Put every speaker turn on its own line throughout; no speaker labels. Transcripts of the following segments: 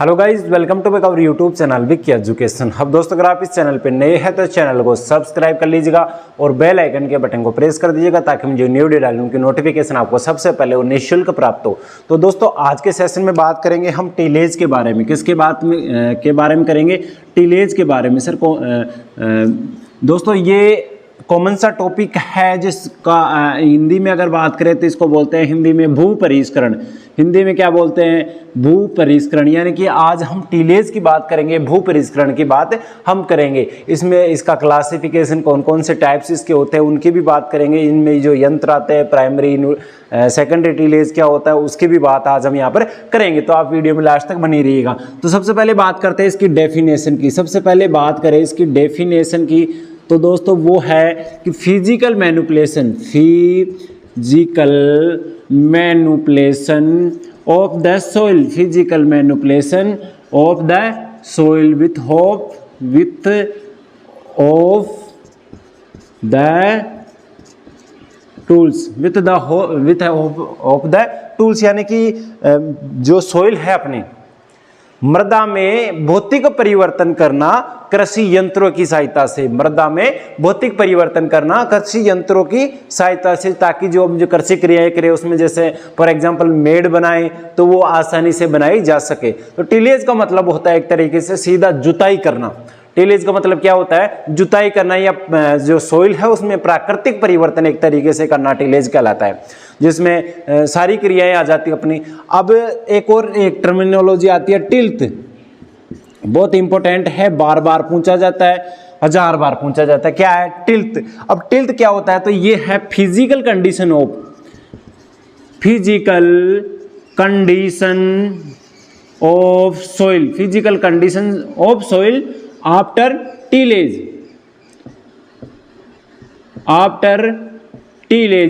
Hello guys, welcome to our YouTube channel Vicky education. अब दोस्तों, अगर आप इस चैनल पे नए हैं तो चैनल को सब्सक्राइब कर लीजिएगा और बेल आइकन के बटन को प्रेस कर दीजिएगा ताकि मुझे न्यू वीडियो डालूं उनकी नोटिफिकेशन आपको सबसे पहले और निःशुल्क प्राप्त हो। तो दोस्तों, आज के सेशन में बात करेंगे हम टीलेज के बारे में। किसके बारे में करेंगे? टीलेज के बारे में। सर दोस्तों, ये कॉमन सा टॉपिक है जिसका हिंदी में अगर बात करें तो इसको बोलते हैं हिंदी में भू परिष्करण। हिंदी में क्या बोलते हैं? भू परिष्करण। यानी कि आज हम टीलेज की बात करेंगे, भू परिष्करण की बात हम करेंगे। इसमें इसका क्लासिफिकेशन, कौन कौन से टाइप्स इसके होते हैं उनकी भी बात करेंगे। इनमें जो यंत्र आते हैं, प्राइमरी सेकेंडरी टीलेज क्या होता है उसकी भी बात आज हम यहाँ पर करेंगे। तो आप वीडियो में लास्ट तक बनी रहिएगा। तो सबसे पहले बात करते हैं इसकी डेफिनेशन की। सबसे पहले बात करें इसकी डेफिनेशन की तो दोस्तों वो है कि physical manipulation of the soil, physical manipulation of the soil width of the tools, of the tools. यानी कि जो सोइल है अपनी मृदा में भौतिक परिवर्तन करना कृषि यंत्रों की सहायता से, मृदा में भौतिक परिवर्तन करना कृषि यंत्रों की सहायता से, ताकि जो कृषि क्रियाएं करें उसमें जैसे फॉर एग्जांपल मेड़ बनाए तो वो आसानी से बनाई जा सके। तो टीलेज का मतलब होता है एक तरीके से सीधा जुताई करना। टीलेज का मतलब क्या होता है? जुताई करना, या जो सोइल है उसमें प्राकृतिक परिवर्तन एक तरीके से करना टीलेज कहलाता है, जिसमें सारी क्रियाएं आ जाती है अपनी। अब एक टर्मिनोलॉजी आती है टिल्थ, बहुत इंपॉर्टेंट है, बार बार पूछा जाता है, 1000 बार पूछा जाता है। क्या है? टिल्थ। अब टिल्थ क्या होता है? तो ये है physical condition of soil, physical condition of soil after tillage.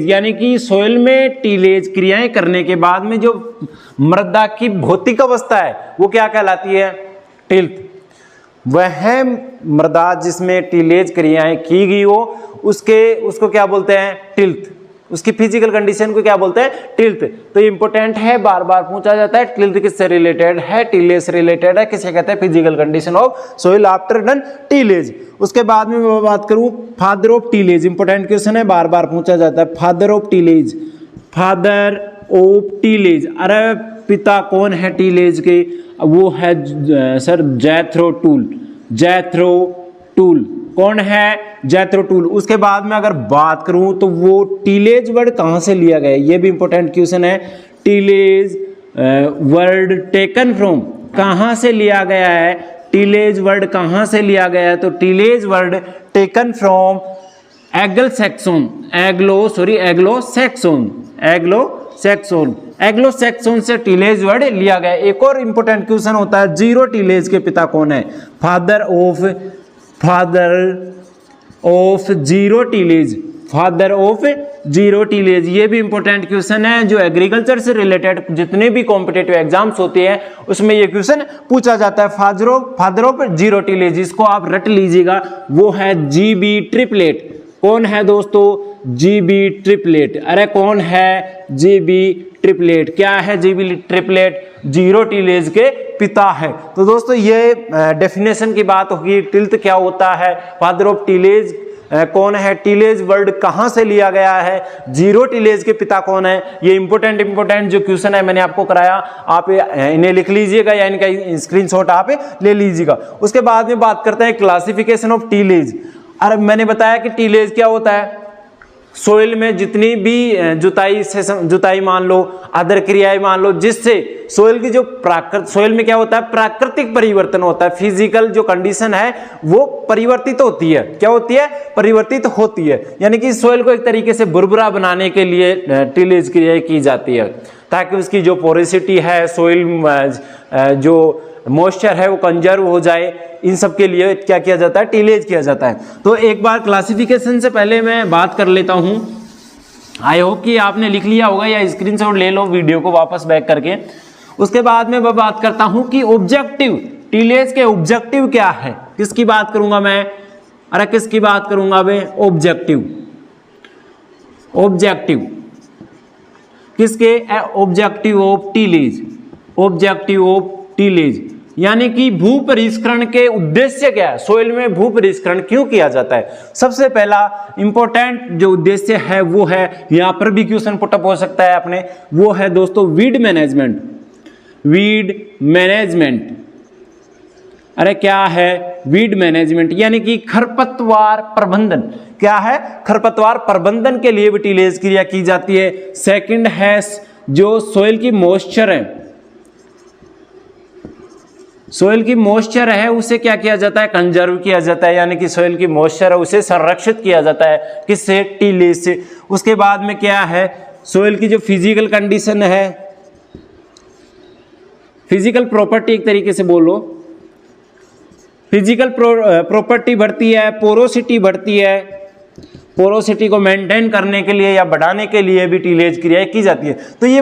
यानी कि सोइल में टीलेज क्रियाएं करने के बाद में जो मृदा की भौतिक अवस्था है वो क्या कहलाती है? टिल्थ। वह मृदा जिसमें टीलेज क्रियाएं की गई हो उसको क्या बोलते हैं? टिल्थ। उसकी फिजिकल कंडीशन को क्या बोलते हैं? टिल्थ। तो इंपॉर्टेंट है, बार बार पूछा जाता है। टिल्थ किससे रिलेटेड है? टीलेज से रिलेटेड है। किसे कहते हैं? Physical condition of soil after done tillage. उसके बाद में मैं बात करूं father of tillage. Important question है, बार बार पूछा जाता है। Father of tillage. अरे पिता कौन है टीलेज के? वो है सर जैथरो टूल। कौन है? जैथरो टूल। उसके बाद में अगर बात करूं तो वो टीलेज वर्ड कहां से लिया गया? ये भी इंपॉर्टेंट क्वेश्चन है। टीलेज वर्ड टेकन फ्रॉम, कहां से लिया गया है? टीलेज वर्ड कहां से लिया गया है? तो tillage word taken from एग्लो Saxon से टीलेज वर्ड लिया गया। एक और इंपॉर्टेंट क्वेश्चन होता है, जीरो टीलेज के पिता कौन है? Father of zero tillage. ये भी इंपॉर्टेंट क्वेश्चन है जो एग्रीकल्चर से रिलेटेड जितने भी कॉम्पिटिटिव एग्जाम्स होते हैं उसमें ये क्वेश्चन पूछा जाता है। फादर ऑफ जीरो टीलेज, इसको आप रट लीजिएगा, वो है जीबी ट्रिपलेट। कौन है दोस्तों? GB triplet. अरे कौन है? GB triplet. क्या है जीबी ट्रिपलेट? जीरो टीलेज के पिता है। तो दोस्तों, ये डेफिनेशन की बात होगी। टिल्थ क्या होता है? फादर ऑफ टीलेज कौन है? टीलेज वर्ड कहां से लिया गया है? जीरो टीलेज के पिता कौन है? ये इंपॉर्टेंट जो क्वेश्चन है मैंने आपको कराया, आप इन्हें लिख लीजिएगा या इनका स्क्रीनशॉट आप ले लीजिएगा। उसके बाद में बात करते हैं क्लासिफिकेशन ऑफ टीलेज। अरे मैंने बताया कि टीलेज क्या होता है? सोइल में जितनी भी जुताई मान लो, अदर क्रियाएं मान लो, जिससे सोइल की जो सोइल में क्या होता है? प्राकृतिक परिवर्तन होता है। फिजिकल जो कंडीशन है वो परिवर्तित होती है। क्या होती है? परिवर्तित होती है। यानी कि सोइल को एक तरीके से बुरबुरा बनाने के लिए टीलेज क्रियाएं की जाती है, ताकि उसकी जो पोरोसिटी है, सोइल जो मॉइस्चर है वो कंजर्व हो जाए। इन सब के लिए क्या किया जाता है? टीलेज किया जाता है। तो एक बार क्लासिफिकेशन से पहले मैं बात कर लेता हूं। आई होप कि आपने लिख लिया होगा या स्क्रीनशॉट ले लो वीडियो को वापस बैक करके। उसके बाद में मैं बात करता हूं कि ऑब्जेक्टिव, टीलेज के ऑब्जेक्टिव क्या है? किसकी बात करूंगा मैं? अरे किसकी बात करूंगा मैं? ऑब्जेक्टिव किसके? Objective of tillage, objective of tillage. यानी कि भू परिष्करण के उद्देश्य क्या है, सोइल में भू परिष्करण क्यों किया जाता है। सबसे पहला इंपॉर्टेंट जो उद्देश्य है वो है, यहां पर भी क्वेश्चन पुटअप हो सकता है अपने, वो है दोस्तों वीड मैनेजमेंट। वीड मैनेजमेंट, अरे क्या है वीड मैनेजमेंट, यानी कि खरपतवार प्रबंधन। क्या है, खरपतवार प्रबंधन के लिए भी टीलेज क्रिया की जाती है। सेकंड है जो सोइल की मॉइस्चर है, सोइल की मॉइस्चर है उसे क्या किया जाता है, कंजर्व किया जाता है, यानी कि सोइल की मॉइस्चर है उसे संरक्षित किया जाता है, किससे, टीलेज से। उसके बाद में क्या है, सोइल की जो फिजिकल कंडीशन है, फिजिकल प्रॉपर्टी एक तरीके से बोलो, फिजिकल प्रॉपर्टी बढ़ती है, पोरोसिटी बढ़ती है, पोरोसिटी को मेंटेन करने के लिए या बढ़ाने के लिए भी टीलेज क्रियाएं की जाती है। तो ये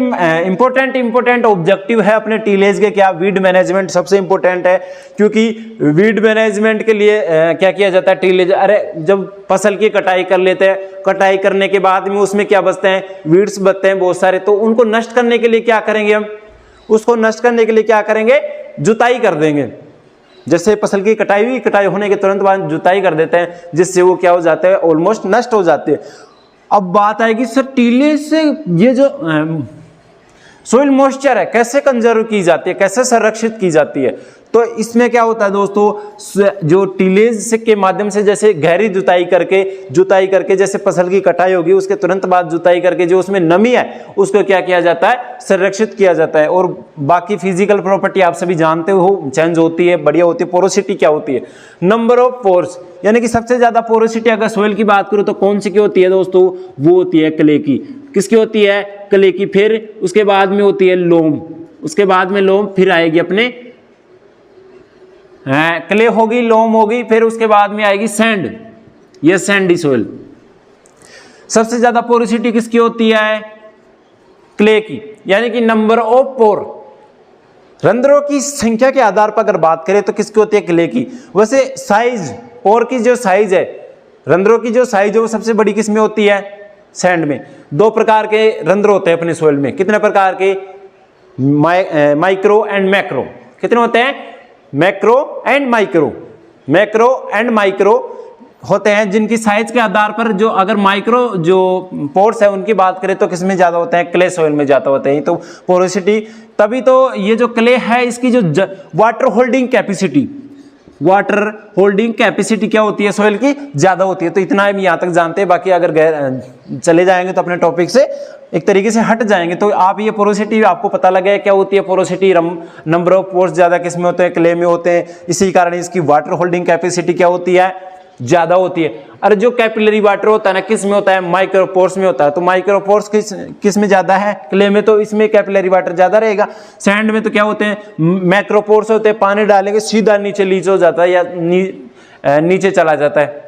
इंपॉर्टेंट ऑब्जेक्टिव है अपने टीलेज के, क्या, वीड मैनेजमेंट सबसे इंपॉर्टेंट है, क्योंकि वीड मैनेजमेंट के लिए क्या किया जाता है, टीलेज, अरे जब फसल की कटाई कर लेते हैं, कटाई करने के बाद में उसमें क्या बचते हैं, वीड्स बचते हैं बहुत सारे, तो उनको नष्ट करने के लिए क्या करेंगे हम, उसको नष्ट करने के लिए क्या करेंगे, जुताई कर देंगे। जैसे फसल की कटाई हुई, कटाई होने के तुरंत बाद जुताई कर देते हैं, जिससे वो क्या हो जाते हैं, ऑलमोस्ट नष्ट हो जाते हैं। अब बात आएगी सर टीलेज से ये जो सोइल मॉइस्चर है कैसे कंजर्व की जाती है, कैसे संरक्षित की जाती है। तो इसमें क्या होता है दोस्तों, जो टीलेज के माध्यम से जैसे गहरी जुताई करके जैसे फसल की कटाई होगी उसके तुरंत बाद जुताई करके जो उसमें नमी है उसको क्या किया जाता है, संरक्षित किया जाता है। और बाकी फिजिकल प्रॉपर्टी आप सभी जानते हो चेंज होती है, बढ़िया होती है। पोरोसिटी क्या होती है, नंबर ऑफ पोर्स, यानी कि सबसे ज्यादा पोरोसिटी अगर सोइल की बात करूं तो कौन सी की होती है दोस्तों, वो होती है क्ले की। किसकी होती है, क्ले की। फिर उसके बाद में होती है लोम, उसके बाद में लोम, फिर आएगी अपने क्ले होगी, लोम होगी, फिर उसके बाद में आएगी सैंड, ये सैंडी सोइल। सबसे ज्यादा पोरोसिटी किसकी होती है, क्ले की, यानी कि नंबर ऑफ पोर, रंध्रों की संख्या के आधार पर अगर बात करें तो किसकी होती है, क्ले की। वैसे साइज, पोर की जो साइज है, रंध्रों की जो साइज है वो सबसे बड़ी किस में होती है, सैंड में। दो प्रकार के रंध्र होते हैं अपने सोइल में, कितने प्रकार के, माइक्रो एंड मैक्रो। कितने होते हैं, macro and micro. Macro and micro होते हैं जिनकी साइज के आधार पर, जो अगर माइक्रो जो पोर्स है उनकी बात करें तो किसमें ज्यादा होते हैं, क्ले सोइल में ज्यादा होते हैं। तो पोरोसिटी, तभी तो ये जो क्ले है इसकी जो water holding capacity, water holding capacity क्या होती है, सोइल की ज्यादा होती है। तो इतना हम यहाँ तक जानते हैं, बाकी अगर चले जाएंगे तो अपने टॉपिक से एक तरीके से हट जाएंगे। तो आप ये पोरोसिटी आपको पता लगे क्या होती है पोरोसिटी, नंबर ऑफ पोर्स ज्यादा किस में होते हैं, क्ले में होते हैं, इसी कारण इसकी वाटर होल्डिंग कैपेसिटी क्या होती है, ज्यादा होती है। अरे जो कैपिलरी वाटर होता है ना, किस में होता है, माइक्रोपोर्स में होता है। तो माइक्रोपोर्स किस में ज्यादा है, क्ले में, तो इसमें कैपिलरी वाटर ज्यादा रहेगा। सैंड में तो क्या होते हैं, मैक्रोपोर्स होते हैं, पानी डालेंगे सीधा नीचे लीच हो जाता है या नीचे चला जाता है।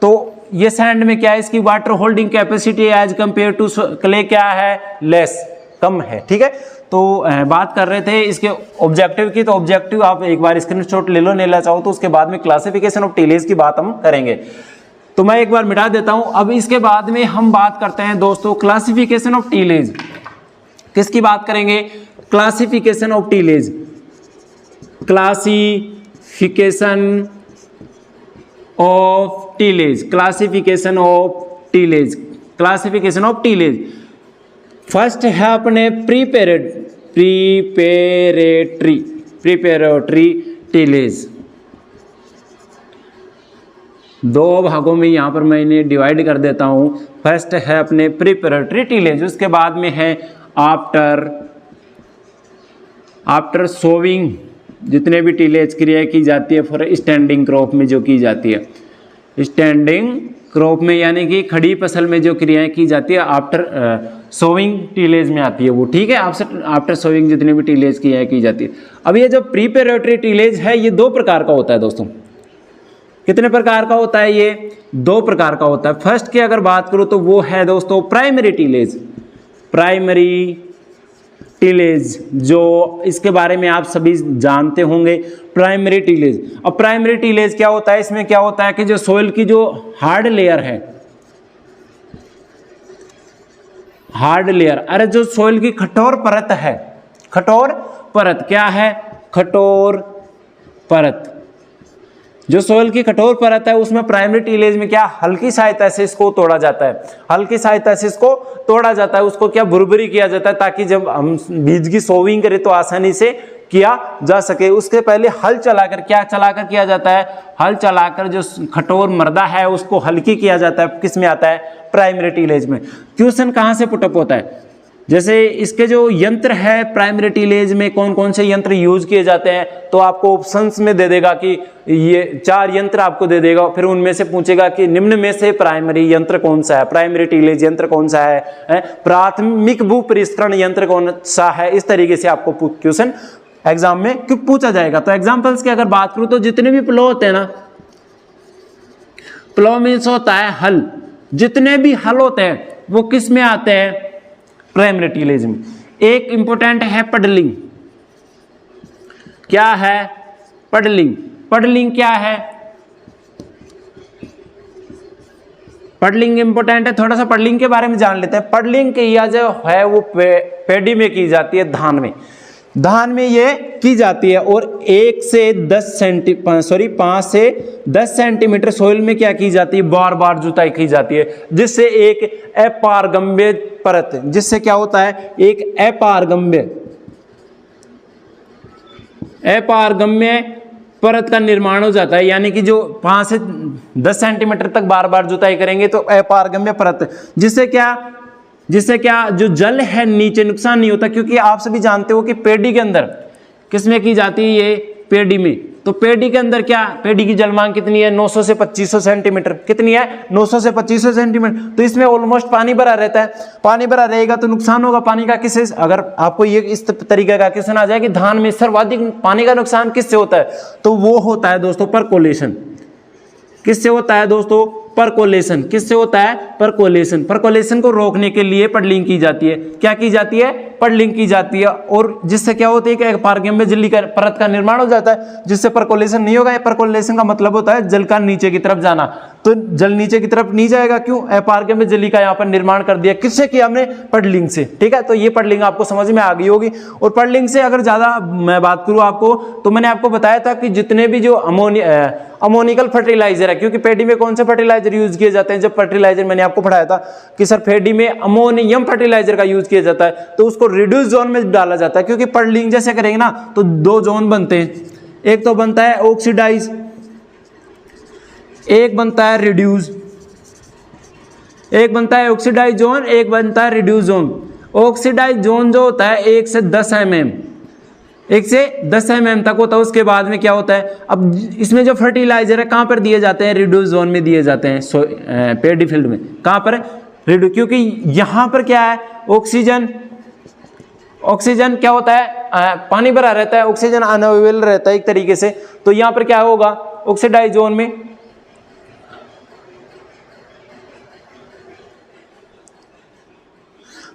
तो ये सैंड में क्या है, इसकी water holding capacity as compare to clay क्या है, लेस, कम है। ठीक है, तो बात कर रहे थे इसके ऑब्जेक्टिव की। तो ऑब्जेक्टिव आप एक बार स्क्रीनशॉट ले लो, लेना चाहो तो। उसके बाद में क्लासिफिकेशन ऑफ टीलेज की बात हम करेंगे, तो मैं एक बार मिटा देता हूं। अब इसके बाद में हम बात करते हैं दोस्तों क्लासिफिकेशन ऑफ टीलेज। किसकी बात करेंगे, classification of tillage. Classification of tillage, classification of tillage, classification of tillage. First है अपने प्रीपेरेटरी टीलेज। दो भागों में यहां पर मैं इन्हें डिवाइड कर देता हूं। फर्स्ट है अपने प्रीपेरेटरी टीलेज, उसके बाद में है आफ्टर सोविंग, जितने भी टीलेज क्रिया की जाती है फॉर स्टैंडिंग क्रॉप में जो की जाती है, स्टैंडिंग क्रॉप में यानी कि खड़ी फसल में जो क्रियाएं की जाती है आफ्टर सोविंग टीलेज में आती है वो। ठीक है, आफ्टर सोविंग जितनी भी टीलेज क्रियाएं की जाती है। अब ये जो प्रीपेरेटरी टीलेज है ये दो प्रकार का होता है दोस्तों। कितने प्रकार का होता है, ये दो प्रकार का होता है। फर्स्ट की अगर बात करूं तो वो है दोस्तों प्राइमरी टीलेज। प्राइमरी टीलेज, जो इसके बारे में आप सभी जानते होंगे, प्राइमरी टीलेज। अब प्राइमरी टीलेज क्या होता है, इसमें क्या होता है कि जो सोइल की जो हार्ड लेयर है, हार्ड लेयर, अरे जो सोइल की कठोर परत है, कठोर परत क्या है, कठोर परत। जो सोयल की कठोर परत है उसमें प्राइमरी टीलेज में क्या हल्की सहायता से इसको तोड़ा जाता है, हल्की सहायता से इसको तोड़ा जाता है, उसको क्या भुरभुरी किया जाता है ताकि जब हम बीज की सोविंग करें तो आसानी से किया जा सके। उसके पहले हल चलाकर किया जाता है, हल चलाकर जो कठोर मृदा है उसको हल्की किया जाता है। किस में आता है? प्राइमरी टीलेज में। क्वेश्चन कहाँ से पुटअप होता है? जैसे इसके जो यंत्र है प्राइमरी टीलेज में कौन कौन से यंत्र यूज किए जाते हैं, तो आपको ऑप्शंस में दे देगा कि ये 4 यंत्र आपको दे देगा, फिर उनमें से पूछेगा कि निम्न में से प्राइमरी यंत्र कौन सा है, प्राइमरी टीलेज यंत्र कौन सा है, प्राथमिक भू परिष्करण यंत्र कौन सा है। इस तरीके से आपको क्वेश्चन एग्जाम में क्यों पूछा जाएगा। तो एग्जाम्पल्स की अगर बात करूं तो जितने भी प्लो होते हैं ना, प्लो मीन्स होता है हल, जितने भी हल होते हैं वो किस में आते हैं? प्राइमरी टीलेज में। एक इंपॉर्टेंट है पडलिंग। क्या है? पडलिंग। पडलिंग क्या है? पडलिंग इंपॉर्टेंट है, थोड़ा सा पडलिंग के बारे में जान लेते हैं। पडलिंग की या जो है वो पेडी में की जाती है, धान में ये की जाती है और 5 से 10 सेंटीमीटर सोइल में क्या की जाती है? बार बार जुताई की जाती है, जिससे एक अपारगम्य परत, जिससे क्या होता है? एक अपारगम्य परत का निर्माण हो जाता है। यानी कि जो 5 से 10 सेंटीमीटर तक बार बार जुताई करेंगे तो अपारगम्य परत, जिससे क्या जो जल है नीचे नुकसान नहीं होता। क्योंकि आप सभी जानते हो कि पेडी के अंदर किसमें की जाती है? ये पेडी में। तो पेडी के अंदर क्या, पेडी की जल मांग कितनी है? 900 से 2500 सेंटीमीटर। कितनी है? 900 से 2500 सेंटीमीटर। तो इसमें ऑलमोस्ट पानी भरा रहता है, पानी भरा रहेगा तो नुकसान होगा पानी का। किससे? अगर आपको ये इस तरीके का क्वेश्चन आ जाए कि धान में सर्वाधिक पानी का नुकसान किससे होता है, तो वो होता है दोस्तों परकोलेशन। किससे होता है दोस्तों? परकोलेशन। किससे होता है? परकोलेशन। परकोलेशन को रोकने के लिए पडलिंग की जाती है। क्या की जाती है? पडलिंग की जाती है। और जिससे क्या होती है कि अपारगम्य जली का परत का निर्माण हो जाता है, जिससे परकोलेशन नहीं होगा। परकोलेशन का मतलब होता है जल का नीचे की तरफ जाना। तो जल नीचे की तरफ नहीं जाएगा, क्यों? अपारगम्य जली का यहाँ पर निर्माण कर दिया। किससे किया हमने? पडलिंग से। ठीक है, तो ये पडलिंग आपको समझ में आ गई होगी। और पडलिंग से अगर ज्यादा मैं बात करूं आपको, तो मैंने आपको बताया था कि जितने भी जो अमोनिकल फर्टिलाइजर है, क्योंकि पेडी में कौन से फर्टिलाइजर यूज किए जाते हैं? जब फर्टिलाइजर मैंने आपको पढ़ाया था कि सर पेडी में अमोनियम फर्टिलाइजर का यूज किया जाता है, तो उसको रिड्यूस जोन में डाला जाता है। क्योंकि पडलिंग जैसे करेंगे ना तो 2 जोन बनते हैं, एक तो बनता है ऑक्सीडाइज, एक बनता है रिड्यूस। एक बनता है ऑक्सीडाइज जोन, एक बनता है रिड्यूस जोन। ऑक्सीडाइज जोन जो होता है 1 से 10 mm, 1 से 10 mm तक होता है। उसके बाद में क्या होता है? अब इसमें जो फर्टिलाइजर है कहां पर दिए जाते हैं? रिड्यूस जोन में दिए जाते हैं, पेडी फील्ड में। कहां पर? रिड्यूस। क्योंकि यहां पर क्या है? ऑक्सीजन क्या होता है? पानी भरा रहता है, ऑक्सीजन अनअवेलेबल रहता है एक तरीके से। तो यहां पर क्या होगा? ऑक्सीडाइज जोन में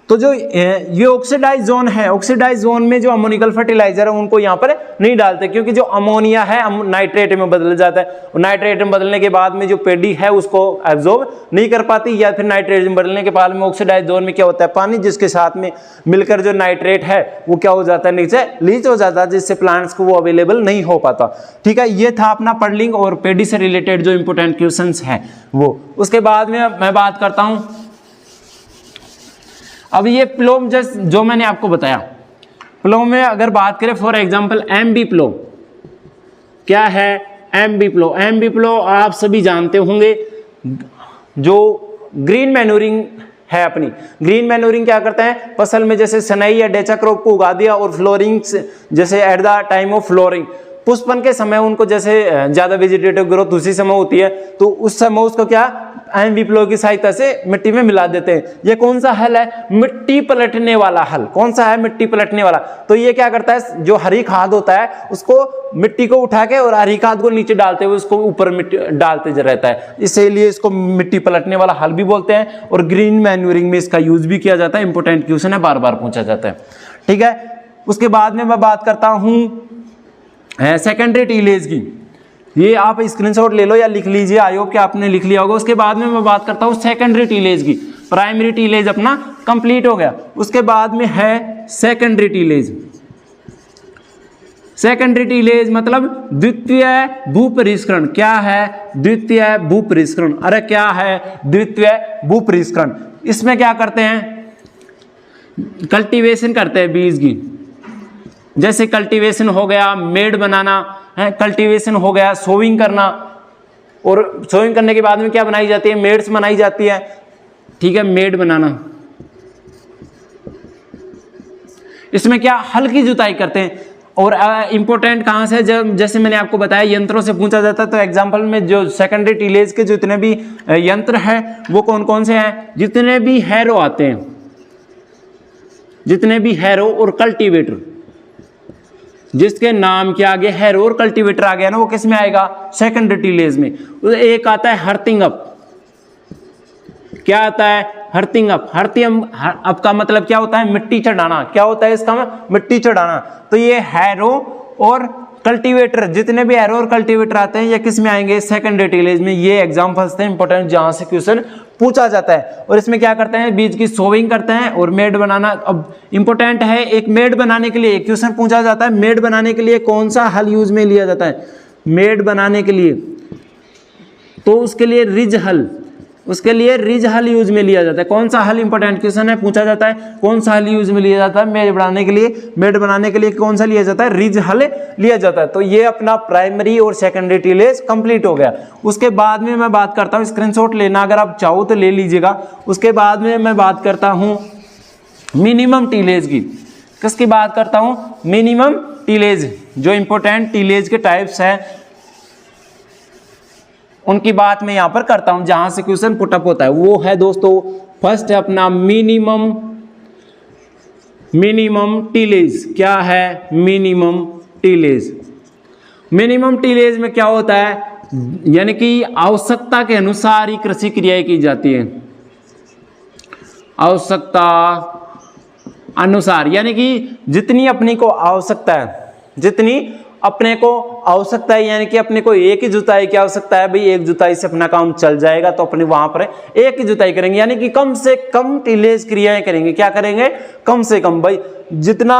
तो जो ये ऑक्सीडाइज जोन है, ऑक्सीडाइज जोन में जो अमोनिकल फर्टिलाइजर है उनको यहाँ पर नहीं डालते, क्योंकि जो अमोनिया है नाइट्रेट में बदल जाता है, और नाइट्रेट में बदलने के बाद में जो पेडी है उसको एब्जॉर्ब नहीं कर पाती, या फिर नाइट्रेट में बदलने के बाद में ऑक्सीडाइज जोन में क्या होता है? पानी जिसके साथ में मिलकर जो नाइट्रेट है वो क्या हो जाता है? नीचे लीच हो जाता है, जिससे प्लांट्स को वो अवेलेबल नहीं हो पाता। ठीक है, ये था अपना पडलिंग और पेडी से रिलेटेड जो इंपोर्टेंट क्वेश्चंस हैं वो। उसके बाद में मैं बात करता हूं, अब ये प्लो जो मैंने आपको बताया, प्लो में अगर बात करें फॉर एग्जांपल एमबी प्लो। क्या है एमबी प्लो? एमबी प्लो आप सभी जानते होंगे, जो ग्रीन मैन्योरिंग है अपनी। ग्रीन मैन्योरिंग क्या करता है? फसल में जैसे सनई या डेचा क्रॉप को उगा दिया, और फ्लोरिंग जैसे at the time of flooring, पुष्पन के समय उनको जैसे ज्यादा वेजिटेटिव ग्रोथ उसी समय होती है, तो उस समय उसको क्या एमबी प्लो की सहायता से मिट्टी में मिला देते हैं। ये कौन सा हल है? मिट्टी पलटने वाला हल। कौन सा है? मिट्टी पलटने वाला। तो ये क्या करता है? जो हरी खाद होता है उसको मिट्टी को उठा के और हरी खाद को नीचे डालते हुए उसको ऊपर मिट्टी डालते रहता है, इसीलिए इसको मिट्टी पलटने वाला हल भी बोलते हैं। और ग्रीन मैन्यूरिंग में इसका यूज भी किया जाता है। इंपोर्टेंट क्वेश्चन है, बार बार पूछा जाता है। ठीक है, उसके बाद में मैं बात करता हूं सेकेंडरी टीलेज की। ये आप स्क्रीनशॉट ले लो या लिख लीजिए, आई होप कि आपने लिख लिया होगा। उसके बाद में मैं बात करता हूँ सेकेंडरी टीलेज की। प्राइमरी टीलेज अपना कंप्लीट हो गया, उसके बाद में है सेकेंडरी टीलेज। सेकेंडरी टीलेज मतलब द्वितीय भूपरिष्करण। क्या है? द्वितीय भूपरिष्करण। अरे क्या है द्वितीय भूपरिष्करण? इसमें क्या करते हैं? कल्टीवेशन करते हैं बीज की। जैसे कल्टीवेशन हो गया, मेड बनाना है, कल्टीवेशन हो गया सोविंग करना, और सोविंग करने के बाद में क्या बनाई जाती है? मेड्स बनाई जाती है। ठीक है, मेड बनाना। इसमें क्या हल्की जुताई करते हैं। और इंपॉर्टेंट कहाँ से? जब जैसे मैंने आपको बताया यंत्रों से पूछा जाता है, तो एग्जांपल में जो सेकेंडरी टीलेज के जितने भी यंत्र हैं वो कौन कौन से हैं? जितने भी हैरो आते हैं, जितने भी हैरो और कल्टीवेटर, जिसके नाम के आगे हैरो और कल्टीवेटर आ गया ना, वो किस में आएगा? सेकेंडरी टीलेज में। एक आता है हर्थिंग अप। क्या आता है? हर्थिंग अप। हर्थिंग अप का मतलब क्या होता है? मिट्टी चढ़ाना। क्या होता है इसका? मिट्टी चढ़ाना। तो ये हैरो और कल्टीवेटर, जितने भी हैरो और कल्टीवेटर आते हैं ये किस में आएंगे? सेकेंडरी टीलेज में। ये एग्जांपल्स थे इंपॉर्टेंट जहां से क्वेश्चन पूछा जाता है। और इसमें क्या करते हैं? बीज की सोविंग करते हैं और मेड बनाना। अब इंपॉर्टेंट है, एक मेड बनाने के लिए क्वेश्चन पूछा जाता है, मेड बनाने के लिए कौन सा हल यूज में लिया जाता है? मेड बनाने के लिए तो उसके लिए रिज हल, उसके लिए रिज हल यूज में लिया जाता है। कौन सा हल? इंपॉर्टेंट क्वेश्चन है, पूछा जाता है कौन सा हल यूज में लिया जाता है मेड बनाने के लिए? मेड बनाने के लिए कौन सा लिया जाता है? रिज हल लिया जाता है। तो ये अपना प्राइमरी और सेकेंडरी टीलेज कंप्लीट हो गया। उसके बाद में मैं बात करता हूँ, स्क्रीनशॉट लेना अगर आप चाहो तो ले लीजिएगा। उसके बाद में मैं बात करता हूँ मिनिमम टीलेज की। किसकी बात करता हूँ? Minimum tillage. जो इंपॉर्टेंट टीलेज के टाइप्स है उनकी बात मैं यहां पर करता हूं, जहां से क्वेश्चन पुटअप होता है। वो है दोस्तों, फर्स्ट है अपना मिनिमम टीलेज। क्या है? Minimum tillage. मिनिमम टीलेज में क्या होता है? यानी कि आवश्यकता के अनुसार ही कृषि क्रियाएं की जाती है। आवश्यकता अनुसार, यानी कि जितनी अपनी को आवश्यकता है, जितनी अपने को आवश्यकता है, यानी कि अपने को एक ही जुताई की आवश्यकता है, भाई एक जुताई से अपना काम चल जाएगा, तो अपने वहां पर एक ही जुताई करेंगे, यानी कि कम से कम टीलेज क्रियाएं करेंगे। क्या करेंगे? कम से कम। भाई जितना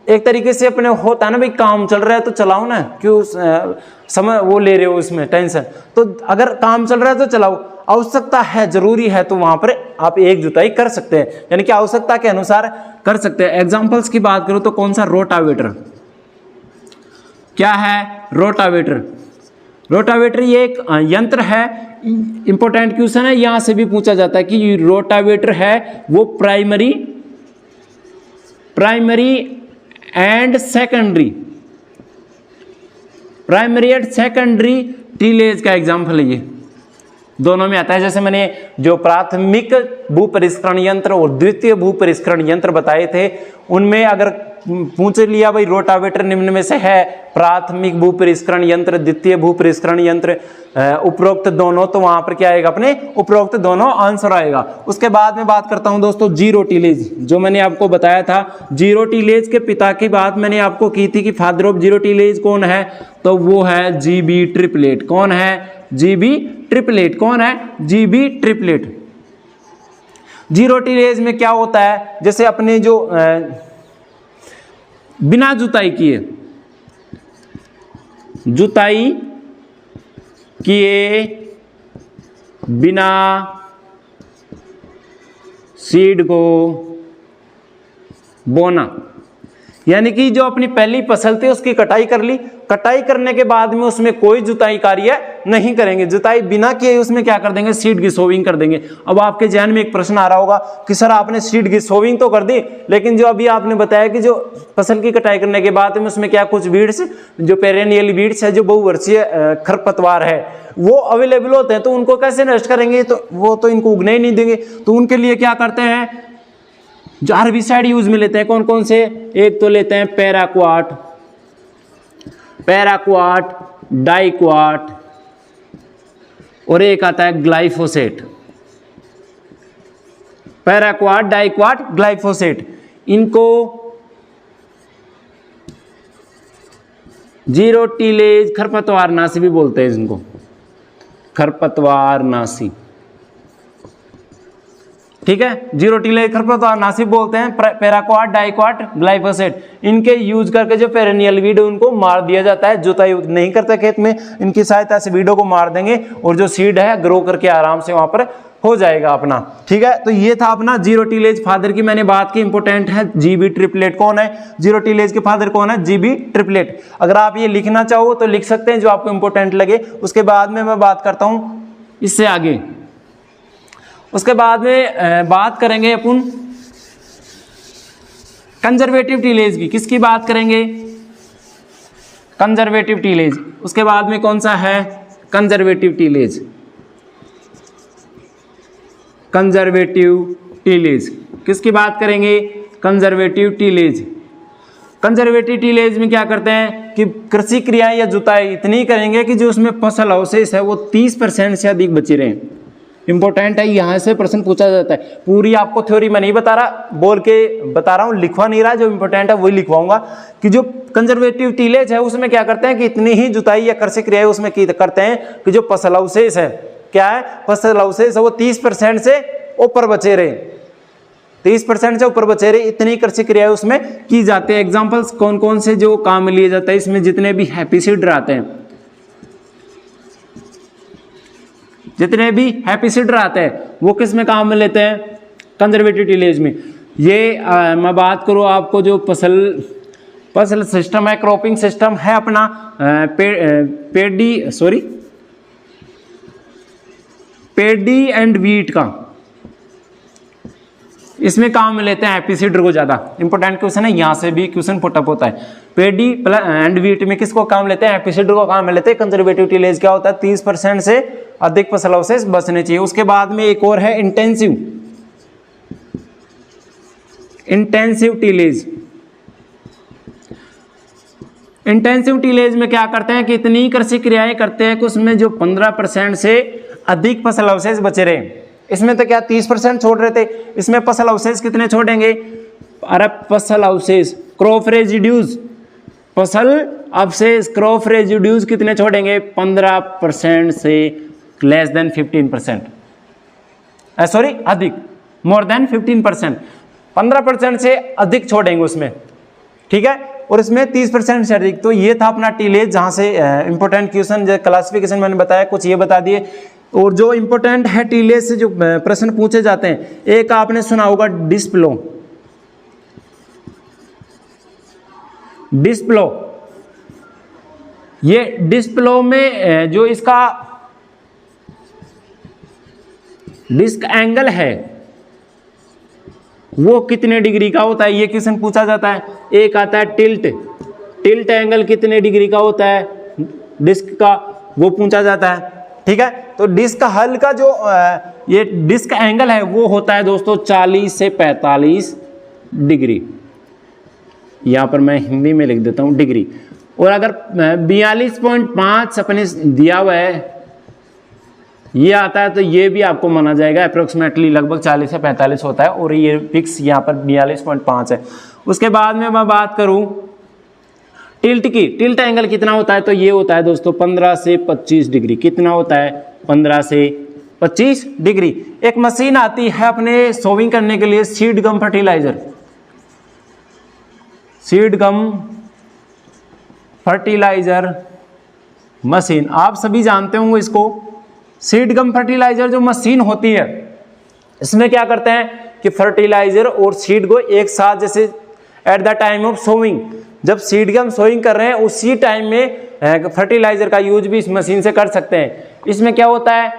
एक तरीके से अपने होता है ना, भाई काम चल रहा है तो चलाओ ना, क्यों समय वो ले रहे हो उसमें टेंशन? तो अगर काम चल रहा है तो चलाओ, आवश्यकता है, जरूरी है, तो वहां पर आप एक जुताई कर सकते हैं, यानी कि आवश्यकता के अनुसार कर सकते हैं। एग्जाम्पल्स की बात करूं तो कौन सा? रोटावेटर। क्या है? रोटावेटर। रोटावेटर ये एक यंत्र है। इंपॉर्टेंट क्वेश्चन है, यहां से भी पूछा जाता है कि रोटावेटर है वो primary and secondary, primary and secondary tillage का एग्जाम्पल है। ये दोनों में आता है। जैसे मैंने जो प्राथमिक भूपरिष्करण यंत्र और द्वितीय भूपरिष्करण यंत्र बताए थे, उनमें अगर पूछ लिया भाई रोटावेटर निम्न में से है प्राथमिक भूपरिष्करण यंत्र, द्वितीय भूपरिष्करण यंत्र, उपरोक्त दोनों, तो वहां पर क्या आएगा? अपने उपरोक्त दोनों आंसर आएगा। उसके बाद में बात करता हूं दोस्तों जीरो टीलेज, जो मैंने आपको बताया था। जीरो टीलेज के पिता की बात मैंने आपको की थी कि फादर ऑफ जीरो टीलेज कौन है? तो वो है जीबी ट्रिपलेट। कौन है? GB triplet. कौन है? GB triplet. जीरो टीलेज में क्या होता है? जैसे अपने जो बिना जुताई किए, जुताई किए बिना सीड को बोना, यानी कि जो अपनी पहली फसल थी उसकी कटाई कर ली, कटाई करने के बाद में उसमें कोई जुताई कार्य नहीं करेंगे, जुताई बिना किए उसमें क्या कर देंगे? सीड की सोविंग कर देंगे। अब आपके ध्यान में एक प्रश्न आ रहा होगा कि सर आपने सीड की सोविंग तो कर दी, लेकिन जो अभी आपने बताया कि जो फसल की कटाई करने के बाद में उसमें क्या कुछ वीड्स, जो पेरेनियल वीड्स है, जो बहुवर्षीय खरपतवार है, वो अवेलेबल होते हैं, तो उनको कैसे नष्ट करेंगे? तो वो तो इनको उगने ही नहीं देंगे। तो उनके लिए क्या करते हैं? जो हर्बिसाइड यूज में लेते हैं। कौन कौन से? एक तो लेते हैं पैराक्वाट, डाइक्वाट, और एक आता है ग्लाइफोसेट। पैराक्वाट, डाइक्वाट, ग्लाइफोसेट, इनको जीरो टीलेज खरपतवारनाशी भी बोलते हैं। इनको खरपतवारनाशी, ठीक है। जीरो टिलेज खरपतवार नाशी बोलते हैं, पैराक्वाट, डाइक्वाट, ग्लाइफोसेट, इनके यूज करके जो पेरेनियल वीड उनको मार दिया जाता है। जुताई नहीं करते खेत में, इनकी सहायता से वीडों को मार देंगे और जो सीड है ग्रो करके आराम से वहां पर हो जाएगा अपना। ठीक है, तो ये था अपना जीरो टिलेज फादर की मैंने बात की, इंपोर्टेंट है जीबी ट्रिपलेट। कौन है जीरो टिलेज के फादर, कौन है जीबी ट्रिपलेट। अगर आप ये लिखना चाहो तो लिख सकते हैं जो आपको इंपोर्टेंट लगे। उसके बाद में मैं बात करता हूं इससे आगे। उसके बाद में बात करेंगे अपन कंजर्वेटिव टिलेज की। किसकी बात करेंगे, कंजर्वेटिव टिलेज। उसके बाद में कौन सा है कंजर्वेटिव टिलेज, कंजर्वेटिव टिलेज किसकी बात करेंगे, कंजर्वेटिव टिलेज। कंजर्वेटिव टिलेज में क्या करते हैं कि कृषि क्रियाएं या जुताई इतनी करेंगे कि जो उसमें फसल अवशेष है वो 30% से अधिक बचे रहें। इंपॉर्टेंट है, यहां से प्रश्न पूछा जाता है। पूरी आपको थ्योरी मैं नहीं बता रहा, बोल के बता रहा हूं, लिखवा नहीं रहा, जो इंपॉर्टेंट है वही लिखवाऊंगा। कि जो कंजर्वेटिव टिलेज है उसमें क्या करते हैं कि इतनी ही जुताई या कृषि क्रियाएं उसमें करते हैं कि जो फसल अवशेष है, क्या है फसल अवशेष है वो 30% से ऊपर बचे रहे, 30% से ऊपर बचे रहे, इतनी कृषि क्रियाएं उसमें की जाती है। एग्जाम्पल्स कौन कौन से जो काम में लिए जाते हैं इसमें, जितने भी हैप्पीसीड आते हैं, जितने भी हैप्पीसीड आते हैं वो किस में काम में लेते हैं, कंजर्वेटिव टिलेज में। ये मैं बात करूँ आपको जो फसल सिस्टम है, क्रॉपिंग सिस्टम है अपना, पेडी एंड वीट का, इसमें काम में लेते हैं हैप्पीसीडर को ज्यादा। इंपॉर्टेंट क्वेश्चन है, यहां से भी क्वेश्चन पुटअप होता है। पेडी एंड वीट में किसको काम लेते हैं, हैप्पीसीडर को काम में लेते हैं। कंजर्वेटिव टिलेज क्या होता है, 30% से अधिक फसल अवशेष बचने चाहिए। उसके बाद में एक और है इंटेंसिव टिलेज। इंटेंसिव टिलेज में क्या करते हैं कि इतनी कृषि क्रियाएं करते हैं कि उसमें जो 15% से अधिक फसल अवशेष बचे रहे। इसमें तो क्या 30% छोड़ रहे थे, इसमें फसल अवशेष कितने छोड़ेंगे, अरे फसल अवशेष क्रॉप रेजिड्यूज, फसल अवशेष क्रॉप रेजिड्यूज कितने छोड़ेंगे, 15% से लेस देन 15%, सॉरी अधिक, मोर देन 15%, 15% से अधिक छोड़ेंगे उसमें। ठीक है, और इसमें 30% से अधिक। तो ये था अपना टिलेज, जहां से इंपोर्टेंट क्वेश्चन जो क्लासिफिकेशन मैंने बताया कुछ ये बता दिए। और जो इंपोर्टेंट है टिलेज से जो प्रश्न पूछे जाते हैं, एक आपने सुना होगा डिस्प्लो। ये डिस्प्लो में जो इसका डिस्क एंगल है वो कितने डिग्री का होता है, ये क्वेश्चन पूछा जाता है। एक आता है टिल्ट एंगल कितने डिग्री का होता है डिस्क का, वो पूछा जाता है। ठीक है, तो डिस्क हल का जो ये डिस्क एंगल है वो होता है दोस्तों 40 से 45 डिग्री। यहां पर मैं हिंदी में लिख देता हूं डिग्री। और अगर 42.5 अपने दिया हुआ है ये आता है तो ये भी आपको माना जाएगा अप्रोक्सीमेटली लगभग 40 से 45 होता है, और ये फिक्स यहाँ पर 42.5 है। उसके बाद में मैं बात करूं टिल्ट की, टिल्ट एंगल कितना होता है, तो ये होता है दोस्तों 15 से 25 डिग्री। कितना होता है, 15 से 25 डिग्री। एक मशीन आती है अपने सोविंग करने के लिए, सीड गम फर्टिलाइजर मशीन, आप सभी जानते होंगे इसको। सीड गम फर्टिलाइजर जो मशीन होती है, इसमें क्या करते हैं कि फर्टिलाइजर और सीड को एक साथ, जैसे at the time of sowing, जब सीड गम सोइंग कर रहे हैं उसी टाइम में फर्टिलाइजर का यूज भी इस मशीन से कर सकते हैं। इसमें क्या होता है,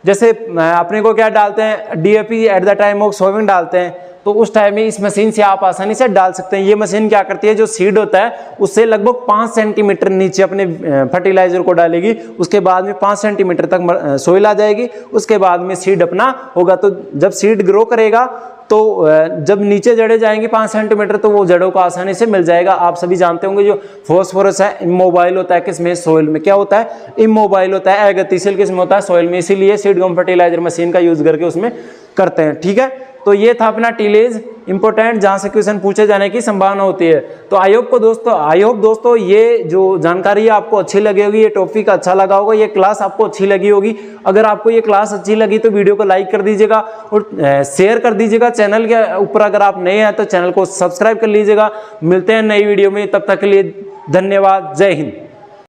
जैसे अपने को क्या डालते हैं, DAP at the time of sowing डालते हैं, तो उस टाइम में इस मशीन से आप आसानी से डाल सकते हैं। ये मशीन क्या करती है, जो सीड होता है उससे लगभग 5 सेंटीमीटर नीचे अपने फर्टिलाइजर को डालेगी, उसके बाद में 5 सेंटीमीटर तक सोइल आ जाएगी, उसके बाद में सीड अपना होगा। तो जब सीड ग्रो करेगा तो जब नीचे जड़ें जाएंगी 5 सेंटीमीटर, तो वो जड़ों को आसानी से मिल जाएगा। आप सभी जानते होंगे जो फॉस्फोरस है इमोबाइल होता है किसमें, सोइल में। क्या होता है, इमोबाइल होता है, अगतिशील किसमें होता है, सोइल में। इसीलिए सीड गम फर्टिलाइजर मशीन का यूज करके उसमें करते हैं। ठीक है, तो ये था अपना टीलेज इंपॉर्टेंट, जहां से क्वेश्चन पूछे जाने की संभावना होती है। तो आई होप दोस्तों ये जो जानकारी है आपको अच्छी लगी होगी, ये टॉपिक अच्छा लगा होगा, ये क्लास आपको अच्छी लगी होगी। अगर आपको ये क्लास अच्छी लगी तो वीडियो को लाइक कर दीजिएगा और शेयर कर दीजिएगा। चैनल के ऊपर अगर आप नए हैं तो चैनल को सब्सक्राइब कर लीजिएगा। मिलते हैं नई वीडियो में, तब तक के लिए धन्यवाद। जय हिंद।